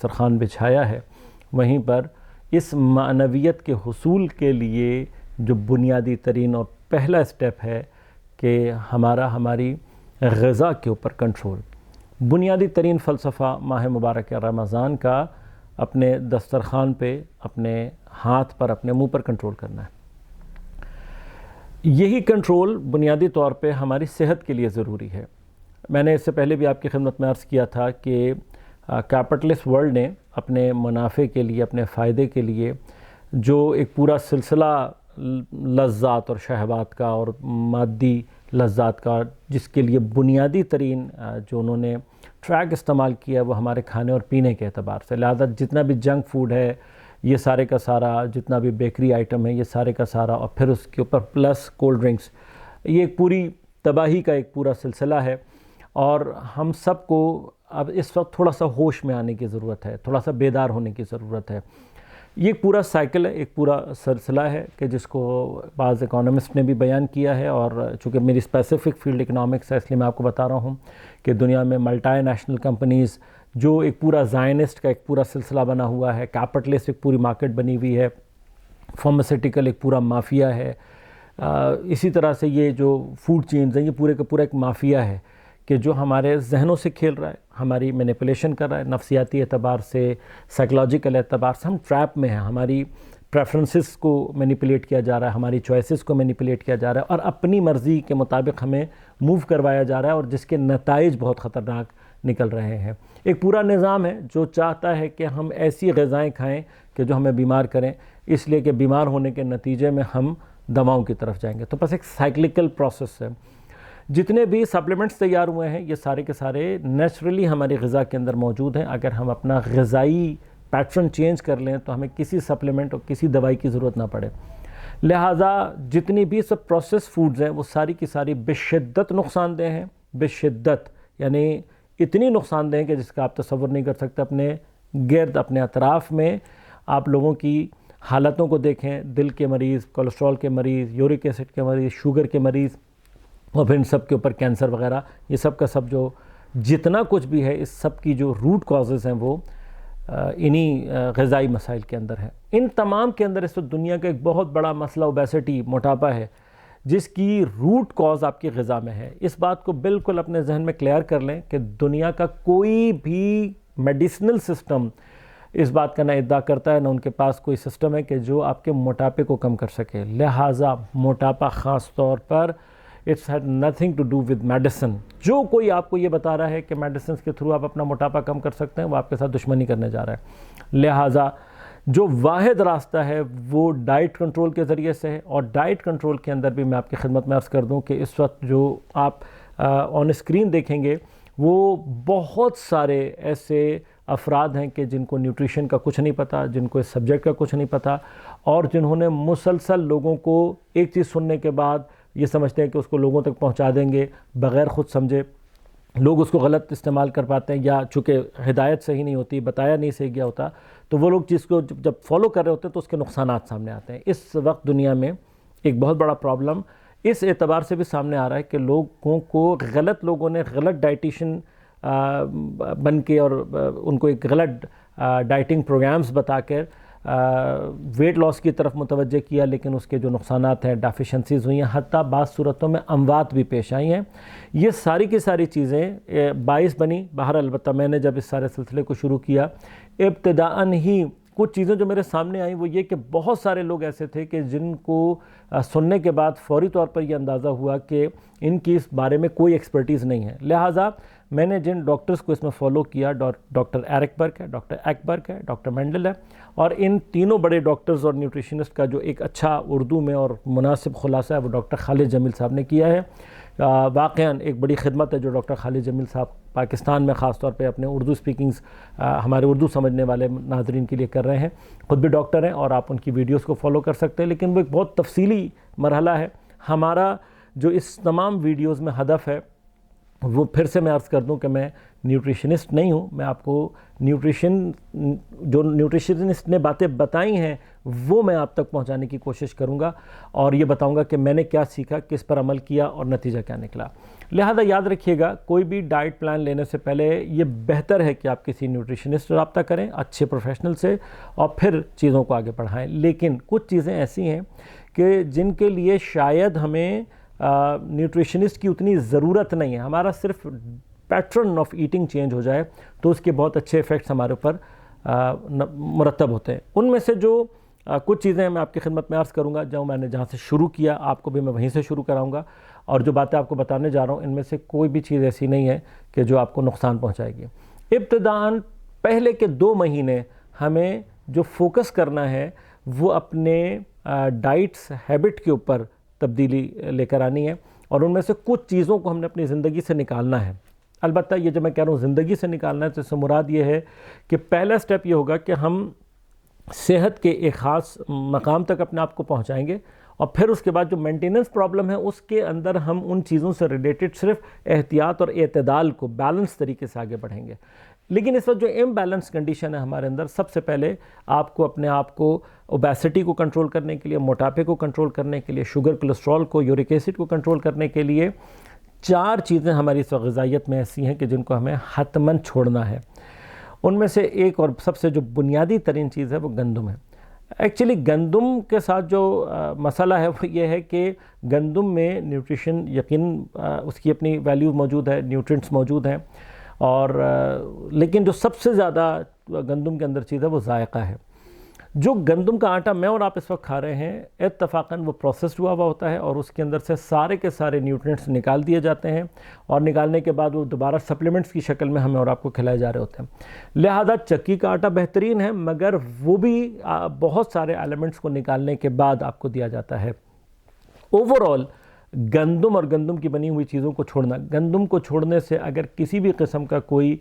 دسترخوان بچھایا ہے، وہیں پر اس معنویت کے حصول کے لیے جو بنیادی ترین اور پہلا سٹیپ ہے کہ ہماری غذا کے اوپر کنٹرول. بنیادی ترین فلسفہ ماہ مبارک رمضان کا اپنے دسترخوان پہ، اپنے ہاتھ پر، اپنے منہ پر کنٹرول کرنا ہے. یہی کنٹرول بنیادی طور پہ ہماری صحت کے لیے ضروری ہے. میں نے اس سے پہلے بھی آپ کی خدمت میں عرض کیا تھا کہ کیپٹلسٹ ورلڈ نے اپنے منافع کے لیے، اپنے فائدے کے لیے جو ایک پورا سلسلہ لذات اور شہوات کا اور مادی لذات کا، جس کے لیے بنیادی ترین جو انہوں نے ٹریک استعمال کیا وہ ہمارے کھانے اور پینے کے اعتبار سے. لہذا جتنا بھی جنک فوڈ ہے، یہ سارے کا سارا، جتنا بھی بیکری آئٹم ہے، یہ سارے کا سارا، اور پھر اس کے اوپر پلس کولڈ ڈرنکس، یہ ایک پوری تباہی کا ایک پورا سلسلہ ہے. اور ہم سب کو اب اس وقت تھوڑا سا ہوش میں آنے کی ضرورت ہے، تھوڑا سا بیدار ہونے کی ضرورت ہے. یہ ایک پورا سائیکل ہے، ایک پورا سلسلہ ہے کہ جس کو بعض اکانومسٹ نے بھی بیان کیا ہے. اور چونکہ میری اسپیسیفک فیلڈ اکنامکس ہے، اس لیے میں آپ کو بتا رہا ہوں کہ دنیا میں ملٹی نیشنل کمپنیز جو ایک پورا زائنسٹ کا ایک پورا سلسلہ بنا ہوا ہے، کیپٹلسٹ ایک پوری مارکیٹ بنی ہوئی ہے، فارماسیوٹیکل ایک پورا مافیا ہے. اسی طرح سے یہ جو فوڈ چینز ہیں، یہ پورے کا پورا ایک مافیا ہے کہ جو ہمارے ذہنوں سے کھیل رہا ہے، ہماری مینیپولیشن کر رہا ہے، نفسیاتی اعتبار سے، سائیکلوجیکل اعتبار سے. ہم ٹریپ میں ہیں، ہماری پریفرنسز کو مینیپولیٹ کیا جا رہا ہے، ہماری چوائسز کو مینیپولیٹ کیا جا رہا ہے، اور اپنی مرضی کے مطابق ہمیں موو کروایا جا رہا ہے، اور جس کے نتائج بہت خطرناک نکل رہے ہیں. ایک پورا نظام ہے جو چاہتا ہے کہ ہم ایسی غذائیں کھائیں کہ جو ہمیں بیمار کریں، اس لیے کہ بیمار ہونے کے نتیجے میں ہم دواؤں کی طرف جائیں گے. تو بس ایک سائیکلیکل پروسیس ہے. جتنے بھی سپلیمنٹس تیار ہوئے ہیں یہ سارے کے سارے نیچرلی ہماری غذا کے اندر موجود ہیں. اگر ہم اپنا غذائی پیٹرن چینج کر لیں تو ہمیں کسی سپلیمنٹ اور کسی دوائی کی ضرورت نہ پڑے. لہٰذا جتنی بھی سب پروسیس فوڈز ہیں وہ ساری کی ساری بشدت نقصان دہ ہیں، بشدت، یعنی اتنی نقصان دہ ہیں کہ جس کا آپ تصور نہیں کر سکتے. اپنے گرد، اپنے اطراف میں آپ لوگوں کی حالتوں کو دیکھیں، دل کے مریض، کولیسٹرول کے مریض، یورک ایسڈ کے مریض، شوگر کے مریض، اور پھر ان سب کے اوپر کینسر وغیرہ، یہ سب کا سب جو جتنا کچھ بھی ہے، اس سب کی جو روٹ کازز ہیں وہ انہی غذائی مسائل کے اندر ہیں. ان تمام کے اندر اس وقت دنیا کا ایک بہت بڑا مسئلہ اوبیسٹی، موٹاپا ہے، جس کی روٹ کاز آپ کی غذا میں ہے. اس بات کو بالکل اپنے ذہن میں کلیئر کر لیں کہ دنیا کا کوئی بھی میڈیسنل سسٹم اس بات کا نہ ادعا کرتا ہے، نہ ان کے پاس کوئی سسٹم ہے کہ جو آپ کے موٹاپے کو کم کر سکے. لہٰذا موٹاپا خاص طور پر it's had nothing to do with medicine. جو کوئی آپ کو یہ بتا رہا ہے کہ میڈیسنس کے تھرو آپ اپنا موٹاپا کم کر سکتے ہیں، وہ آپ کے ساتھ دشمنی کرنے جا رہا ہے. لہٰذا جو واحد راستہ ہے وہ ڈائٹ کنٹرول کے ذریعے سے ہے. اور ڈائٹ کنٹرول کے اندر بھی میں آپ کی خدمت میں عرض کر دوں کہ اس وقت جو آپ آن اسکرین دیکھیں گے وہ بہت سارے ایسے افراد ہیں کہ جن کو نیوٹریشن کا کچھ نہیں پتہ، جن کو اس سبجیکٹ کا کچھ نہیں پتہ، اور جنہوں نے مسلسل لوگوں کو ایک چیز سننے کے بعد یہ سمجھتے ہیں کہ اس کو لوگوں تک پہنچا دیں گے بغیر خود سمجھے. لوگ اس کو غلط استعمال کر پاتے ہیں، یا چونکہ ہدایت صحیح نہیں ہوتی، بتایا نہیں صحیح گیا ہوتا، تو وہ لوگ جس کو جب فالو کر رہے ہوتے ہیں تو اس کے نقصانات سامنے آتے ہیں. اس وقت دنیا میں ایک بہت بڑا پرابلم اس اعتبار سے بھی سامنے آ رہا ہے کہ لوگوں کو لوگوں نے غلط ڈائٹیشن بن کے اور ان کو ایک غلط ڈائٹنگ پروگرامز بتا کر ویٹ لاس کی طرف متوجہ کیا، لیکن اس کے جو نقصانات ہیں، ڈیفیشنسیز ہوئی ہیں، حتیٰ بعض صورتوں میں اموات بھی پیش آئی ہیں. یہ ساری کی ساری چیزیں باعث بنی. باہر البتہ میں نے جب اس سارے سلسلے کو شروع کیا، ابتداءً ہی کچھ چیزیں جو میرے سامنے آئیں وہ یہ کہ بہت سارے لوگ ایسے تھے کہ جن کو سننے کے بعد فوری طور پر یہ اندازہ ہوا کہ ان کی اس بارے میں کوئی ایکسپرٹیز نہیں ہے. لہٰذا میں نے جن ڈاکٹرز کو اس میں فالو کیا، ڈاکٹر ایرک برک ہے، ڈاکٹر ایکبرگ ہے، ڈاکٹر مینڈل ہے، اور ان تینوں بڑے ڈاکٹرز اور نیوٹریشنسٹ کا جو ایک اچھا اردو میں اور مناسب خلاصہ ہے وہ ڈاکٹر خالد جمیل صاحب نے کیا ہے. واقعاً ایک بڑی خدمت ہے جو ڈاکٹر خالد جمیل صاحب پاکستان میں خاص طور پہ اپنے اردو اسپیکنگز ہمارے اردو سمجھنے والے ناظرین کے لیے کر رہے ہیں. خود بھی ڈاکٹر ہیں اور آپ ان کی ویڈیوز کو فالو کر سکتے ہیں، لیکن وہ ایک بہت تفصیلی مرحلہ ہے. ہمارا جو اس تمام ویڈیوز میں ہدف ہے وہ پھر سے میں عرض کر دوں کہ میں نیوٹریشنسٹ نہیں ہوں. میں آپ کو جو نیوٹریشنسٹ نے باتیں بتائی ہیں وہ میں آپ تک پہنچانے کی کوشش کروں گا اور یہ بتاؤں گا کہ میں نے کیا سیکھا، کس پر عمل کیا اور نتیجہ کیا نکلا۔ لہذا یاد رکھیے گا، کوئی بھی ڈائٹ پلان لینے سے پہلے یہ بہتر ہے کہ آپ کسی نیوٹریشنسٹ سے رابطہ کریں، اچھے پروفیشنل سے، اور پھر چیزوں کو آگے بڑھائیں۔ لیکن کچھ چیزیں ایسی ہیں کہ جن کے لیے شاید ہمیں نیوٹریشنسٹ کی اتنی ضرورت نہیں ہے، ہمارا صرف پیٹرن آف ایٹنگ چینج ہو جائے تو اس کے بہت اچھے ایفیکٹس ہمارے اوپر مرتب ہوتے ہیں۔ ان میں سے جو کچھ چیزیں میں آپ کی خدمت میں عرض کروں گا، جو میں نے جہاں سے شروع کیا آپ کو بھی میں وہیں سے شروع کراؤں گا، اور جو باتیں آپ کو بتانے جا رہا ہوں ان میں سے کوئی بھی چیز ایسی نہیں ہے کہ جو آپ کو نقصان پہنچائے گی۔ ابتداً پہلے کے 2 مہینے ہمیں جو فوکس کرنا ہے وہ اپنے ڈائٹس ہیبٹ کے اوپر تبدیلی لے کر آنی ہے، اور ان میں سے کچھ چیزوں کو ہم نے اپنی زندگی سے نکالنا ہے۔ البتہ یہ جب میں کہہ رہا ہوں زندگی سے نکالنا ہے تو اس سے مراد یہ ہے کہ پہلا سٹیپ یہ ہوگا کہ ہم صحت کے ایک خاص مقام تک اپنے آپ کو پہنچائیں گے، اور پھر اس کے بعد جو مینٹیننس پرابلم ہے اس کے اندر ہم ان چیزوں سے ریلیٹڈ صرف احتیاط اور اعتدال کو بیلنس طریقے سے آگے بڑھیں گے۔ لیکن اس وقت جو امبیلنس کنڈیشن ہے ہمارے اندر، سب سے پہلے آپ کو اپنے آپ کو اوبیسٹی کو کنٹرول کرنے کے لیے، موٹاپے کو کنٹرول کرنے کے لیے، شوگر کولیسٹرول کو، یورک ایسڈ کو کنٹرول کرنے کے لیے 4 چیزیں ہماری اس وقت غذائیت میں ایسی ہیں کہ جن کو ہمیں حتماً چھوڑنا ہے۔ ان میں سے ایک اور سب سے جو بنیادی ترین چیز ہے وہ گندم ہے۔ ایکچولی گندم کے ساتھ جو مسئلہ ہے وہ یہ ہے کہ گندم میں نیوٹریشن یقیناً اس کی اپنی ویلیو موجود ہے، نیوٹرینٹس موجود ہیں، اور لیکن جو سب سے زیادہ گندم کے اندر چیز ہے وہ ذائقہ ہے۔ جو گندم کا آٹا میں اور آپ اس وقت کھا رہے ہیں اتفاقاً وہ پروسیسڈ ہوا ہوتا ہے، اور اس کے اندر سے سارے کے سارے نیوٹرینٹس نکال دیے جاتے ہیں، اور نکالنے کے بعد وہ دوبارہ سپلیمنٹس کی شکل میں ہمیں اور آپ کو کھلائے جا رہے ہوتے ہیں۔ لہذا چکی کا آٹا بہترین ہے، مگر وہ بھی بہت سارے ایلیمنٹس کو نکالنے کے بعد آپ کو دیا جاتا ہے۔ اوورآل گندم اور گندم کی بنی ہوئی چیزوں کو چھوڑنا، گندم کو چھوڑنے سے اگر کسی بھی قسم کا کوئی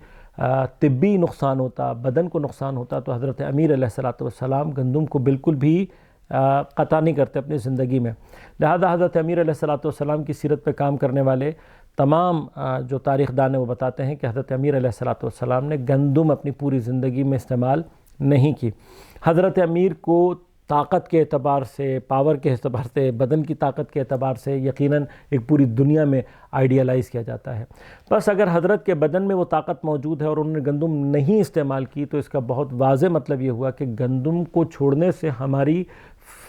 طبی نقصان ہوتا، بدن کو نقصان ہوتا، تو حضرت امیر علیہ السلام گندم کو بالکل بھی قطع نہیں کرتے اپنی زندگی میں۔ لہذا حضرت امیر علیہ السلام کی سیرت پہ کام کرنے والے تمام جو تاریخ دان ہیں وہ بتاتے ہیں کہ حضرت امیر علیہ السلام نے گندم اپنی پوری زندگی میں استعمال نہیں کی۔ حضرت امیر کو طاقت کے اعتبار سے، پاور کے اعتبار سے، بدن کی طاقت کے اعتبار سے یقیناً ایک پوری دنیا میں آئیڈیالائز کیا جاتا ہے۔ بس اگر حضرت کے بدن میں وہ طاقت موجود ہے اور انہوں نے گندم نہیں استعمال کی تو اس کا بہت واضح مطلب یہ ہوا کہ گندم کو چھوڑنے سے ہماری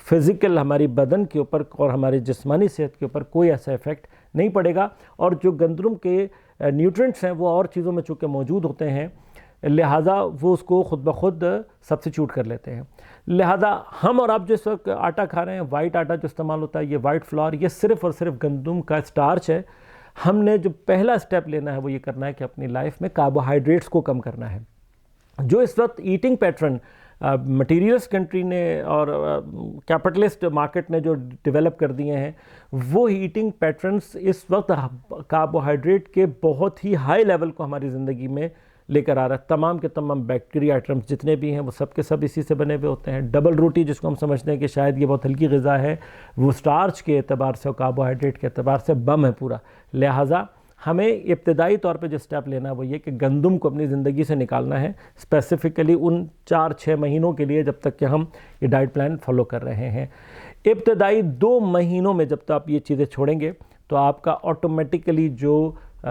فزیکل، ہماری بدن کے اوپر اور ہماری جسمانی صحت کے اوپر کوئی ایسا ایفیکٹ نہیں پڑے گا، اور جو گندم کے نیوٹرینٹس ہیں وہ اور چیزوں میں چونکہ موجود ہوتے ہیں لہٰذا وہ اس کو خود بخود سبسٹیچیوٹ کر لیتے ہیں۔ لہٰذا ہم اور آپ جو اس وقت آٹا کھا رہے ہیں، وائٹ آٹا جو استعمال ہوتا ہے، یہ وائٹ فلور، یہ صرف اور صرف گندم کا سٹارچ ہے۔ ہم نے جو پہلا سٹیپ لینا ہے وہ یہ کرنا ہے کہ اپنی لائف میں کاربوہائیڈریٹس کو کم کرنا ہے۔ جو اس وقت ایٹنگ پیٹرن مٹیریلس کنٹری نے اور کیپٹلسٹ مارکیٹ نے جو ڈیولپ کر دیے ہیں، وہ ایٹنگ پیٹرنز اس وقت کاربوہائیڈریٹ کے بہت ہی ہائی لیول کو ہماری زندگی میں لے کر آ رہا ہے۔ تمام کے تمام بیکٹیریا آئٹمس جتنے بھی ہیں وہ سب کے سب اسی سے بنے ہوئے ہوتے ہیں۔ ڈبل روٹی جس کو ہم سمجھتے ہیں کہ شاید یہ بہت ہلکی غذا ہے، وہ سٹارچ کے اعتبار سے اور کاربوہائیڈریٹ کے اعتبار سے بم ہے پورا۔ لہٰذا ہمیں ابتدائی طور پہ جو سٹیپ لینا ہے وہ یہ کہ گندم کو اپنی زندگی سے نکالنا ہے، اسپیسیفکلی ان 4-6 مہینوں کے لیے جب تک کہ ہم یہ ڈائٹ پلان فالو کر رہے ہیں۔ ابتدائی 2 مہینوں میں جب تک آپ یہ چیزیں چھوڑیں گے تو آپ کا آٹومیٹیکلی جو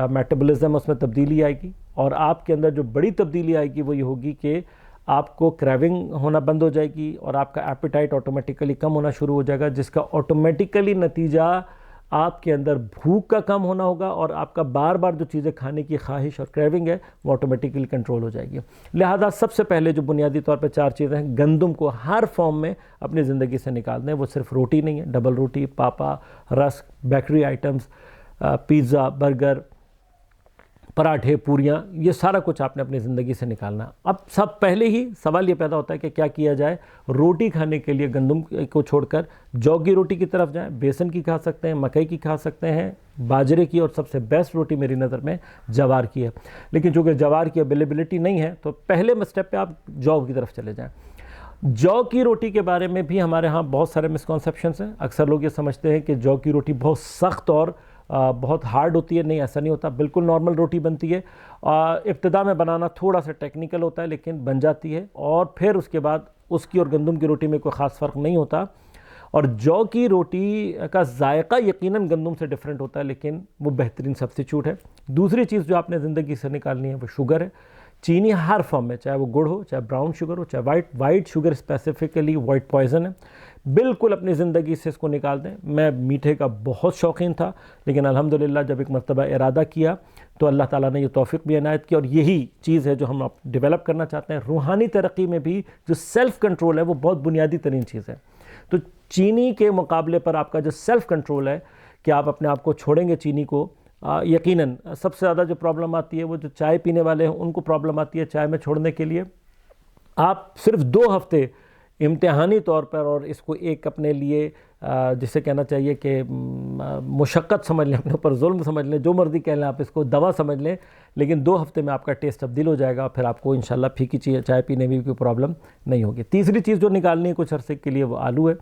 میٹابولزم اس میں تبدیلی آئے گی، اور آپ کے اندر جو بڑی تبدیلی آئے گی وہ یہ ہوگی کہ آپ کو کریونگ ہونا بند ہو جائے گی، اور آپ کا ایپیٹائٹ آٹومیٹیکلی کم ہونا شروع ہو جائے گا، جس کا آٹومیٹیکلی نتیجہ آپ کے اندر بھوک کا کم ہونا ہوگا، اور آپ کا بار بار جو چیزیں کھانے کی خواہش اور کریونگ ہے وہ آٹومیٹیکلی کنٹرول ہو جائے گی۔ لہذا سب سے پہلے جو بنیادی طور پہ 4 چیزیں ہیں، گندم کو ہر فارم میں اپنی زندگی سے نکال دیں۔ وہ صرف روٹی نہیں ہے، ڈبل روٹی، پاپا، rusk, bakery items, pizza, burger, پراٹھے، پوریاں، یہ سارا کچھ آپ نے اپنی زندگی سے نکالنا۔ اب سب پہلے ہی سوال یہ پیدا ہوتا ہے کہ کیا کیا جائے؟ روٹی کھانے کے لیے گندم کو چھوڑ کر جو کی روٹی کی طرف جائیں۔ بیسن کی کھا سکتے ہیں، مکئی کی کھا سکتے ہیں، باجرے کی، اور سب سے بیسٹ روٹی میری نظر میں جوار کی ہے۔ لیکن چونکہ جوار کی اویلیبلٹی نہیں ہے تو پہلے سٹیپ پہ آپ جو کی طرف چلے جائیں۔ جو کی روٹی کے بارے میں بھی ہمارے ہاں بہت سارے مسکنسیپشنس ہیں۔ اکثر لوگ یہ سمجھتے ہیں کہ جو کی روٹی بہت سخت اور بہت ہارڈ ہوتی ہے۔ نہیں، ایسا نہیں ہوتا، بالکل نارمل روٹی بنتی ہے۔ ابتدا میں بنانا تھوڑا سا ٹیکنیکل ہوتا ہے لیکن بن جاتی ہے، اور پھر اس کے بعد اس کی اور گندم کی روٹی میں کوئی خاص فرق نہیں ہوتا، اور جو کی روٹی کا ذائقہ یقیناً گندم سے ڈیفرنٹ ہوتا ہے، لیکن وہ بہترین سبسٹیچیوٹ ہے۔ دوسری چیز جو آپ نے زندگی سے نکالنی ہے وہ شوگر ہے، چینی ہر فارم میں، چاہے وہ گڑ ہو، چاہے براؤن شوگر ہو، چاہے white sugar, specifically white poison ہے، بالکل اپنی زندگی سے اس کو نکال دیں۔ میں میٹھے کا بہت شوقین تھا، لیکن الحمدللہ جب ایک مرتبہ ارادہ کیا تو اللہ تعالیٰ نے یہ توفیق بھی عنایت کی، اور یہی چیز ہے جو ہم ڈیولپ کرنا چاہتے ہیں۔ روحانی ترقی میں بھی جو سیلف کنٹرول ہے وہ بہت بنیادی ترین چیز ہے۔ تو چینی کے مقابلے پر آپ کا جو سیلف کنٹرول ہے کہ آپ اپنے آپ کو چھوڑیں گے چینی کو، یقیناً سب سے زیادہ جو پرابلم آتی ہے وہ جو چائے پینے والے ہیں ان کو پرابلم آتی ہے چائے میں چھوڑنے کے لیے۔ آپ صرف 2 ہفتے امتحانی طور پر، اور اس کو ایک اپنے لیے جسے کہنا چاہیے کہ مشقت سمجھ لیں، اپنے اوپر ظلم سمجھ لیں، جو مرضی کہہ لیں، آپ اس کو دوا سمجھ لیں، لیکن 2 ہفتے میں آپ کا ٹیسٹ تبدیل ہو جائے گا، پھر آپ کو انشاءاللہ پھیکی چائے پینے میں بھی کوئی پرابلم نہیں ہوگی۔ تیسری چیز جو نکالنی ہے کچھ عرصے کے لیے وہ آلو ہے،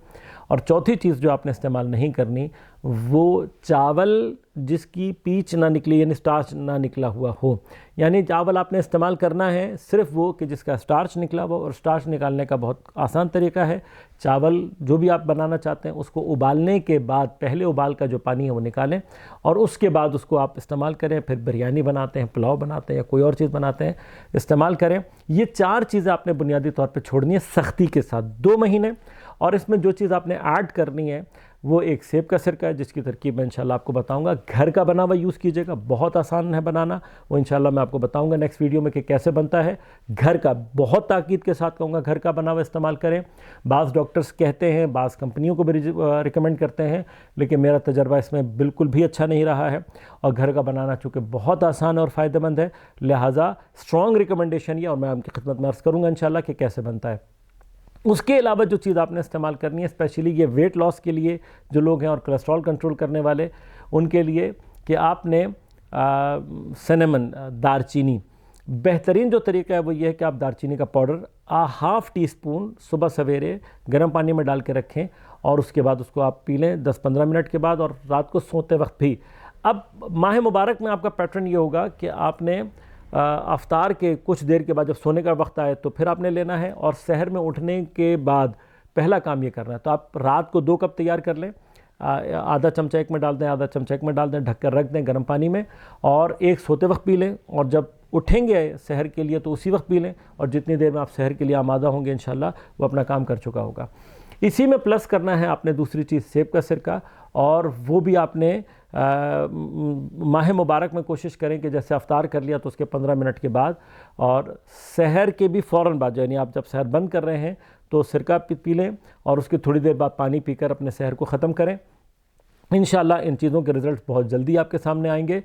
اور چوتھی چیز جو آپ نے استعمال نہیں کرنی وہ چاول جس کی پیچ نہ نکلی، یعنی سٹارچ نہ نکلا ہوا ہو۔ یعنی چاول آپ نے استعمال کرنا ہے صرف وہ کہ جس کا سٹارچ نکلا ہوا، اور سٹارچ نکالنے کا بہت آسان طریقہ ہے، چاول جو بھی آپ بنانا چاہتے ہیں اس کو ابالنے کے بعد پہلے ابال کا جو پانی ہے وہ نکالیں، اور اس کے بعد اس کو آپ استعمال کریں، پھر بریانی بناتے ہیں، پلاؤ بناتے ہیں، یا کوئی اور چیز بناتے ہیں، استعمال کریں۔ یہ 4 چیزیں آپ نے بنیادی طور پہ چھوڑنی ہے سختی کے ساتھ 2 مہینے، اور اس میں جو چیز آپ نے ایڈ کرنی ہے وہ ایک سیب کا سرکہ ہے جس کی ترکیب میں انشاءاللہ آپ کو بتاؤں گا۔ گھر کا بنا ہوا یوز کیجئے گا، بہت آسان ہے بنانا، وہ انشاءاللہ میں آپ کو بتاؤں گا نیکسٹ ویڈیو میں کہ کیسے بنتا ہے۔ گھر کا بہت تاکید کے ساتھ کہوں گا گھر کا بنا ہوا استعمال کریں۔ بعض ڈاکٹرز کہتے ہیں، بعض کمپنیوں کو بھی ریکمینڈ کرتے ہیں، لیکن میرا تجربہ اس میں بالکل بھی اچھا نہیں رہا ہے، اور گھر کا بنانا چونکہ بہت آسان اور فائدہ مند ہے، لہٰذا اسٹرانگ ریکمنڈیشن یہ، اور میں آپ کی خدمت میں عرض کروں گا انشاءاللہ کہ کیسے بنتا ہے۔ اس کے علاوہ جو چیز آپ نے استعمال کرنی ہے، اسپیشلی یہ ویٹ لاس کے لیے جو لوگ ہیں اور کولیسٹرول کنٹرول کرنے والے، ان کے لیے کہ آپ نے سینمن، دار چینی، بہترین جو طریقہ ہے وہ یہ ہے کہ آپ دار چینی کا پاؤڈر ½ ٹی اسپون صبح سویرے گرم پانی میں ڈال کے رکھیں، اور اس کے بعد اس کو آپ پی لیں 10-15 منٹ کے بعد، اور رات کو سوتے وقت بھی۔ اب ماہ مبارک میں آپ کا پیٹرن یہ ہوگا کہ آپ نے افطار کے کچھ دیر کے بعد جب سونے کا وقت آئے تو پھر آپ نے لینا ہے، اور سحر میں اٹھنے کے بعد پہلا کام یہ کرنا ہے۔ تو آپ رات کو 2 کپ تیار کر لیں، آدھا چمچہ ایک میں ڈال دیں، آدھا چمچہ ایک میں ڈال دیں، ڈھک کر رکھ دیں گرم پانی میں، اور ایک سوتے وقت پی لیں، اور جب اٹھیں گے سحر کے لیے تو اسی وقت پی لیں، اور جتنی دیر میں آپ سحر کے لیے آمادہ ہوں گے انشاءاللہ وہ اپنا کام کر چکا ہوگا۔ اسی میں پلس کرنا ہے آپ نے دوسری چیز سیب کا سرکہ، اور وہ بھی آپ نے ماہ مبارک میں کوشش کریں کہ جیسے افطار کر لیا تو اس کے 15 منٹ کے بعد، اور سحر کے بھی فوراً بعد، یعنی آپ جب سحر بند کر رہے ہیں تو سرکہ پی لیں، اور اس کی تھوڑی دیر بعد پانی پی کر اپنے سحر کو ختم کریں۔ انشاءاللہ ان چیزوں کے رزلٹ بہت جلدی آپ کے سامنے آئیں گے۔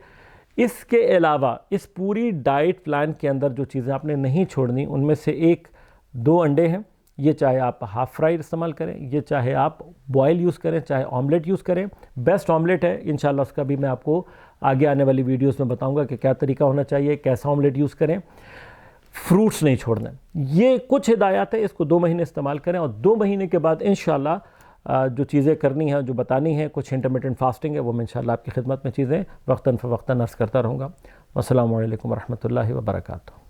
اس کے علاوہ اس پوری ڈائٹ پلان کے اندر جو چیزیں آپ نے نہیں چھوڑنی، ان میں سے 2 انڈے ہیں، یہ چاہے آپ ہاف فرائی استعمال کریں، یہ چاہے آپ بوائل یوز کریں، چاہے آملیٹ یوز کریں، بیسٹ آملیٹ ہے انشاءاللہ، اس کا بھی میں آپ کو آگے آنے والی ویڈیوز میں بتاؤں گا کہ کیا طریقہ ہونا چاہیے، کیسا آملیٹ یوز کریں۔ فروٹس نہیں چھوڑنا، یہ کچھ ہدایات ہے، اس کو 2 مہینے استعمال کریں، اور 2 مہینے کے بعد انشاءاللہ جو چیزیں کرنی ہیں، جو بتانی ہیں، کچھ انٹرمیٹنٹ فاسٹنگ ہے، وہ میں انشاءاللہ آپ کی خدمت میں چیزیں وقتاً فوقتاً عرض کرتا رہوں گا۔ والسلام علیکم ورحمۃ اللہ وبرکاتہ۔